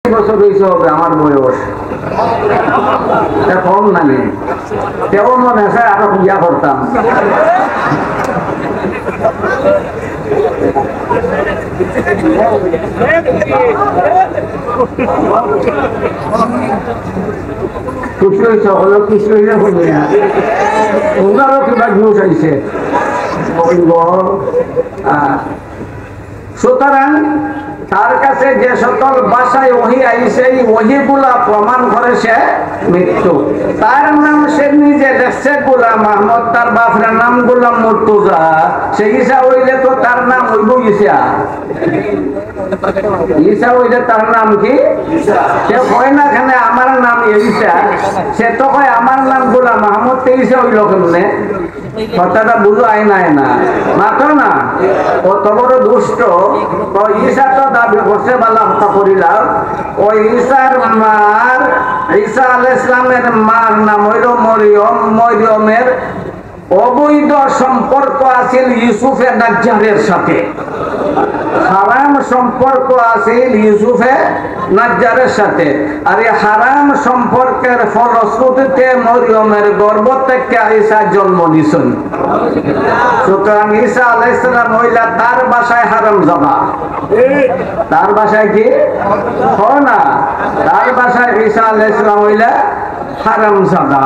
বছর হয়েছে হবে আমার বয়স, কম নাকি তেমন মনে আছে আরো পূজা করতাম। খুশি হয়েছে হলো, খুশি হইলে বলবে না ওনারও কিবা নিউজ আইছে। সুতরাং তার কাছে যে সকল ভাষায় ওহি আইছে এই ওহিগুলা প্রমাণ করে সে মৃত্যু। তার নাম সে নিজে দেখছে গোলাম আহমদ, তার বাপের নাম গোলাম মুর্তজা, সেই ঈসা হইলে তো তার নাম হইব ঈসা। ঈসা হইলে তার নাম কি? সে কয় না কেন আমার নাম ঈসা, সে তো কয় আমার নাম গোলাম আহমদ, ঈসা হইল কেমনে? কথাটা বুঝো আয় নাই না মাত্র না কত বড় দুষ্ট। ঈসা তো দাবি করছে বালা হত্যা করিলাম। ওই ঈসার মার, ঈসা আলাইহিস সালামের মার নাম হইল মরিয়ম। মরিয়মের অবৈধ সম্পর্ক আছিল ইউসুফে নাজ্জারের সাথে, হারাম সম্পর্ক আছিল ইউসুফে নাজ্জারের সাথে। আর এই হারাম সম্পর্কের ফলশ্রুতিতে মরিয়মের গর্ভ থেকে ঈসা জন্ম নিছেন। সুতরাং ঈসা আলাইহিস সালাম হইলা তার ভাষায় হারাম জাদা। তার ভাষায় কি হয় না? তার ভাষায় ঈসা আলাইহিস সালাম হইলা হারাম জাদা।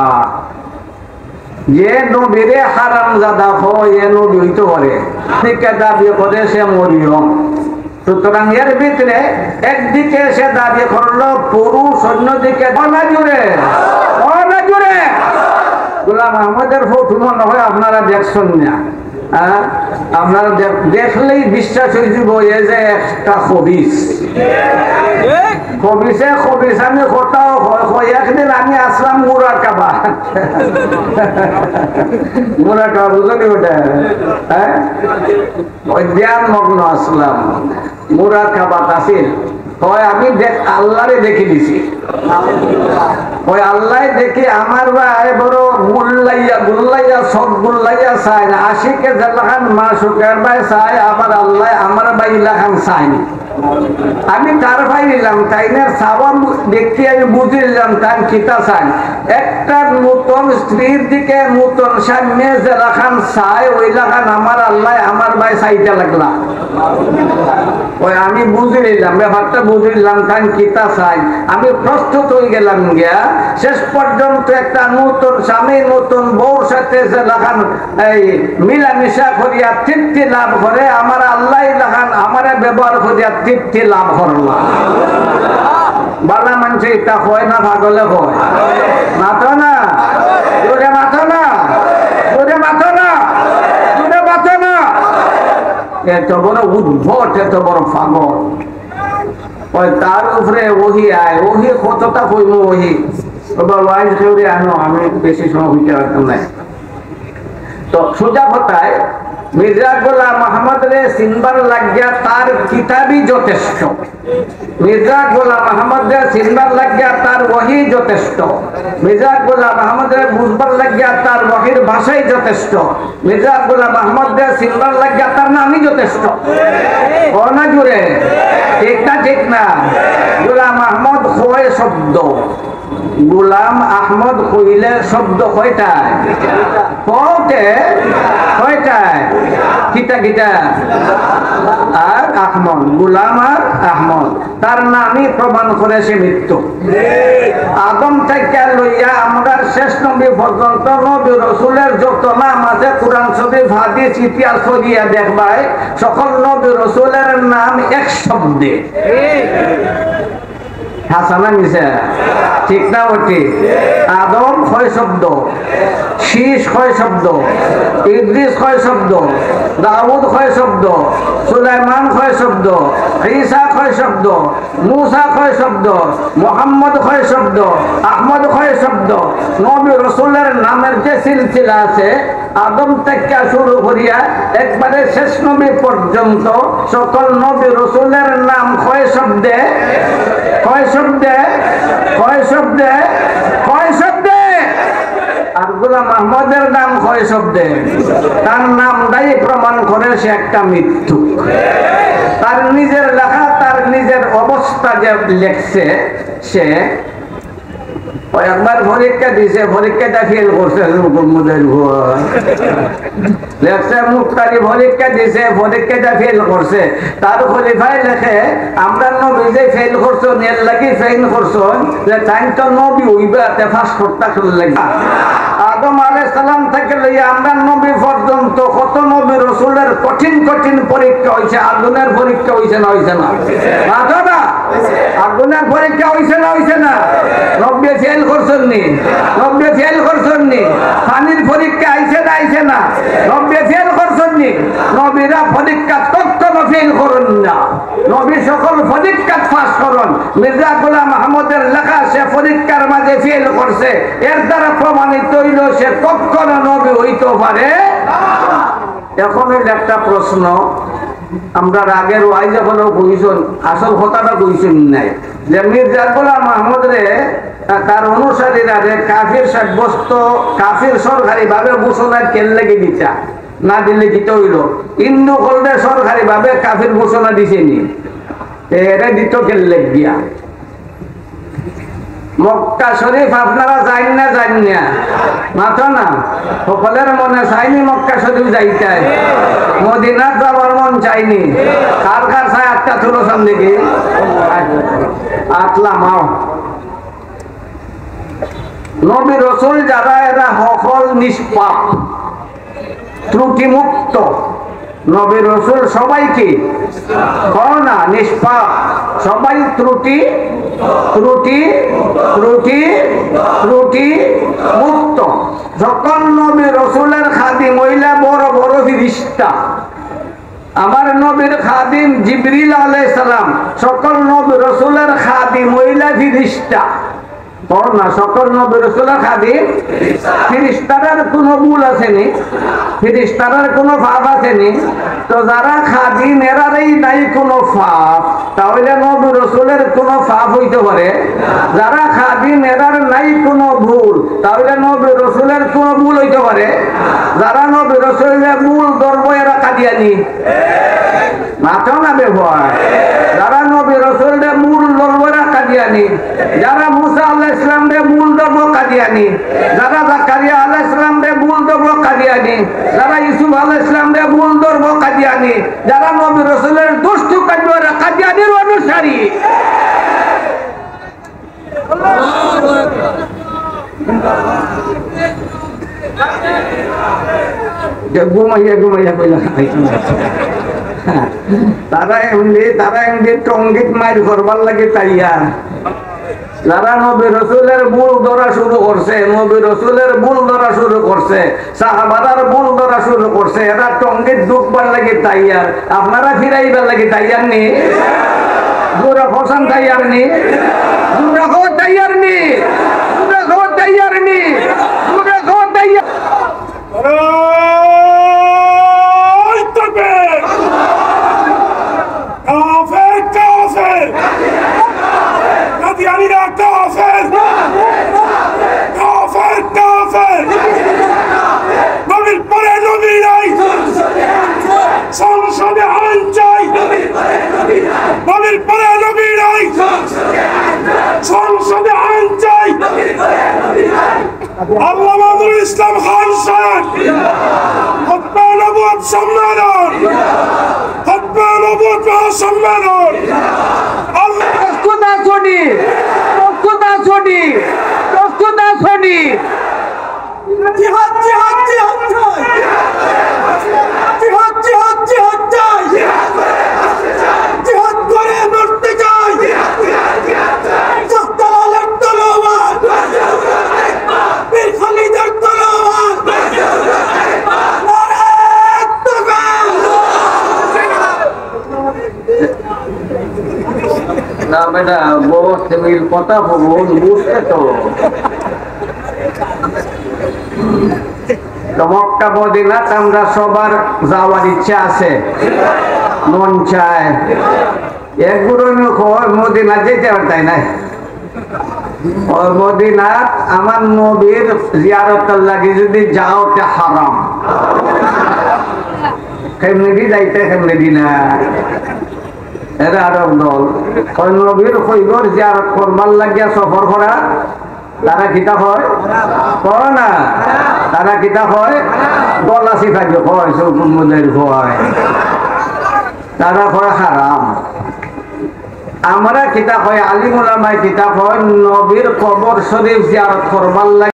যে নবীরে হারাম জাদা হয় এ নবী হইতে পারে, দাবি করে সে মরিয়ম। সুতরাং এর ভিতরে একদিকে সে দাবি করলো পুরুষ, অন্যদিকে জুড়ে গোলাম আহমদের ফটো মনে হয় আপনারা দেখছেন না। আপনারা দেখলেই বিশ্বাস হয়ে যাব যে একটা খবিস। খবিসে খবিস আমি কোথাও একদিন আমি আসলাম মুরাকাবা। মুরাকাবা বুঝলি ওটা? হ্যাঁ, ওই ধ্যান মগ্ন আসলাম, মুরাকাবাত আছিল। আমি আল্লাহরে দেখে দিছি। ওই আল্লাহ দেখি আমার ভাই বড় গুল্লাইয়া সব গুল্লাইয়া চাই না। আশিকে যেলাখান মা সুখের ভাই চাই, আবার আল্লাহ আমার ভাই লাখান চাইনি। আমি তার ভাই নিলাম, তাই না সাবান দেখি আমি বুঝে নিলাম তাই কিতা চাই। একটা নতুন স্ত্রীর দিকে নতুন সামনে যেলাখান চাই, ওই লাখান আমার আল্লাহ আমার ভাই চাইতে লাগলা। ওই আমি বুঝে নিলাম, ব্যাপারটা বুঝে নিলাম তাই কিতা চাই। আমি প্রস্তুত হয়ে গেলাম গিয়া। শেষ পর্যন্ত একটা নতুন স্বামী নতুন বউর সাথে যে লাখান এই মিলামিশা করিয়া তৃপ্তি লাভ করে, আমার আল্লাহ লাখান আমারে ব্যবহার করিয়া তৃপ্তি লাভ করলাম। বালা মানুষ এটা হয় না, ভাগলে হয় মাথো না, জোরে মাথো না, জোরে মাথো না, জোরে মাথো না। এত বড় উদ্ভট, এত বড় পাগল। ওই তার উপরে ওহি আয়, ওহি কতটা কইব ওহি ওয়াইজ কেউরে আনো, আমি বেশি সময় হইতে পারতাম না। তো সোজা কথায় মির্জা গোলাম আহমদ রে চিনবার লাগিয়া তার কিতাবই যথেষ্ট। মির্জা গোলাম আহমদ রে চিনবার লাগিয়া তার ওহি যথেষ্ট। মির্জা গোলাম আহমদ রে বুঝবার লাগিয়া তার ওহির ভাষাই যথেষ্ট। মির্জা গোলাম আহমদ রে চিনবার লাগিয়া তার নামই যথেষ্ট। ও না জুড়ে ঠিক না? ঠিক না? গোলাম আহমদ হয় শব্দ, গোলাম আহমদ কইলে শব্দ কয়টায়? কয়টায়? কিতা কিতা? আর আহমদ, গোলাম আর আহমদ, তার নামই প্রমাণ করে সে মৃত্যু। আদম থেকে লইয়া আমরা শেষ নবী পর্যন্ত নবী রসুলের যত নাম আছে কোরআন শরীফ হাদিস ইতিহাস করিয়া দেখবাই, সকল নবী রসুলের নাম এক শব্দে। হাসানা মিশা ঠিক না? ওটি আদম হয় শব্দ, শীষ হয় শব্দ, ইদ্রিস হয় শব্দ, দাউদ হয় শব্দ, সুলাইমান হয় শব্দ, ঈসা হয় শব্দ, মুসা হয় শব্দ, মুহাম্মদ হয় শব্দ, আহমদ হয় শব্দ। নবী রসুলের নামের যে সিলসিলা আছে আদম থেকে শুরু করিয়া একবারে শেষ নবী পর্যন্ত সকল নবী রসুলের নাম কয় শব্দে? কয় শব্দে? কয় শব্দে? কয় শব্দে? আর গোলাম আহমদের নাম কয় শব্দে? তার নামটাই প্রমাণ করে সে একটা মৃত্যু। তার নিজের লেখা, তার নিজের অবস্থা যে লেখছে সে একবার পরীক্ষা দিছে, পরীক্ষাটা ফেল করছে। লেখছে মুক্তারি পরীক্ষা দিছে, পরীক্ষাটা ফেল করছে। তার খলিফায় লেখে আমরা নবী যে ফেল করছো এর লাগি ফেল করছো যে টাইম তো নবী হইবে তে ফাঁস করতে লাগে। আদম আলাইহিস সালাম থেকে লইয়া আমরা নবী পর্যন্ত কত নবী রাসূলের কঠিন কঠিন পরীক্ষা হইছে। আগুনের পরীক্ষা হইছে না হইছে না? না আগুনের পরীক্ষা হইছে না হইছে না? নবী ফেল করছেন নি? নবী ফেল করছেন নি? পানির পরীক্ষা আইছে না আইছে না? নবী ফেল করছেন নি? নবীরা পরীক্ষা কখনো ফেল করেন না। নবী সকল পরীক্ষা পাস করেন। মির্জা গোলাম আহমদের লেখা সে পরীক্ষার মাঝে ফেল করছে, এর দ্বারা প্রমাণিত হইল সে কখনো নবী হইতে পারে। এখন একটা প্রশ্ন, আমরা আগের ওয়াইজে হলেও কইছেন, আসল কথাটা কইছেন নাই যে মির্জা গোলাম আহমদ রে তার অনুসারীরা রে কাফির সাব্যস্ত, কাফির সরকারি ভাবে ঘোষণা কেন লেগে দিতা না দিলে দিতে হইল। হিন্দু হলদে সরকারি ভাবে কাফির ঘোষণা দিছেনি, এটা দিত কেন লেগ দিয়া। মক্কা শরীফ আপনারা যাইন না যাইন না? মাথা না সকলের মনে চাইনি মক্কা শরীফ যাইতে, মদিনাত যাবার মন চাইনি। কার কার চাই আটটা তুলো সামনে কি আটলাম আও। নবী রাসূল যারা এরা সকল নিষ্পাপ, ত্রুটি মুক্ত। নবী রাসূল সবাইকে না নিষ্পাপ, সবাই ত্রুটি ত্রুটি ত্রুটি ত্রুটি মুক্ত। যখন নবী রাসূলের খাদিম মহিলা বড় বড় ফেরেশতা, আমার নবীর খাদিম জিবরিল আলাইহিস সালাম, সকল নবী রাসূলের খাদিম মহিলা ফেরেশতা না, সকল নবী রাসূলের খাদিম ফেরেশতার কোনো ভুল আসেনি, ফেরেশতার কোনো পাপ আসেনি। তো যারা খাদিম এরারই নাই কোনো পাপ, তাহলে নবী রাসূলের কোনো পাপ হইতে পারে? যারা খাদিম এরার নাই কোনো ভুল, তাহলে নবী রাসূলের কোনো ভুল হইতে পারে? যারা নবী রাসূলের ভুল ধরবো এরা কাদিয়ানি, মাথা না ব্যবহার। যারা নবী রাসূলের মূল ধরবো এরা কাদিয়ানি। যারা মুসা আলাইহিস সালাম রে মূল ধরবো কাদিয়ানি, যারা জাকারিয়া আলাইহিস সালাম রে মূল ধরবো কাদিয়ানি, যারা ইউসুফ আলাইহিস সালাম রে মূল ধরবো কাদিয়ানি, যারা নবী রাসূলের দুষ্টু কাজবে এরা কাদিয়ানির অনুসারী। ঘুমাইয়া ঘুমাইয়া কইলা তারা এমনি টঙ্গিত মাইর করবার লাগে তাইয়া। যারা নবী রাসূলের ভুল ধরা শুরু করছে, নবী রাসূলের ভুল ধরা শুরু করছে, সাহাবাদের ভুল ধরা শুরু করছে, এরা টঙ্গিত ঢুকবার লাগে তাইয়ার। আপনারা ফিরাইবার লাগে তাইয়ার নি? জোরা ফসান তাইয়ার নি? জোরা খো তাইয়ার নি? জোরা খো তাইয়ার নি? জোরা খো তাইয়ার। সংসদে আইন চাই, নবীর পরে নবী নাই, সংসদে আইন চাই। আল্লামা নজরুল ইসলাম খান সাহেব খুতবা নবুয়ত সম্মেলন, খুতবা নবুয়ত মহাসম্মেলন। প্রস্তুতা ছড়ি, প্রস্তুতা ছড়ি, প্রস্তুতা ছড়ি। জিহাদ জিহাদ জিহাদ চাই, জিহাদ জিহাদ জিহাদ চাই, জিহাদ করে মরতে চাই। জালালের তলোয়ার, বীর খালিদের তলোয়ার, নারে তাকবীর। না বেটা বহুত মিল কথা বহুত বুঝতে তো। মক্কা মদিনাত আমরা সবার যাওয়ার ইচ্ছা আছে, মন চায়। একগুলো মদিনাত যেতে পারতাই না। মদিনাত আমার নবীর জিয়ারতের লাগে যদি যাও তে হারাম। কেমনি দি যাইতে কেমনি দি না। এরা আরব দল ওই নবীর খৈবর জিয়ারত করবার লাগিয়া সফর করা তারা কিতা হয় কয় না তারা কিতা হয় গলা শিখাই হয় চৌকুমদের হয় তারা হয় হারাম আমরা কিতা হয় আলিম উলামায়ে কিতাব হয় নবীর কবর শরীফ জিয়ারত করবার লাগে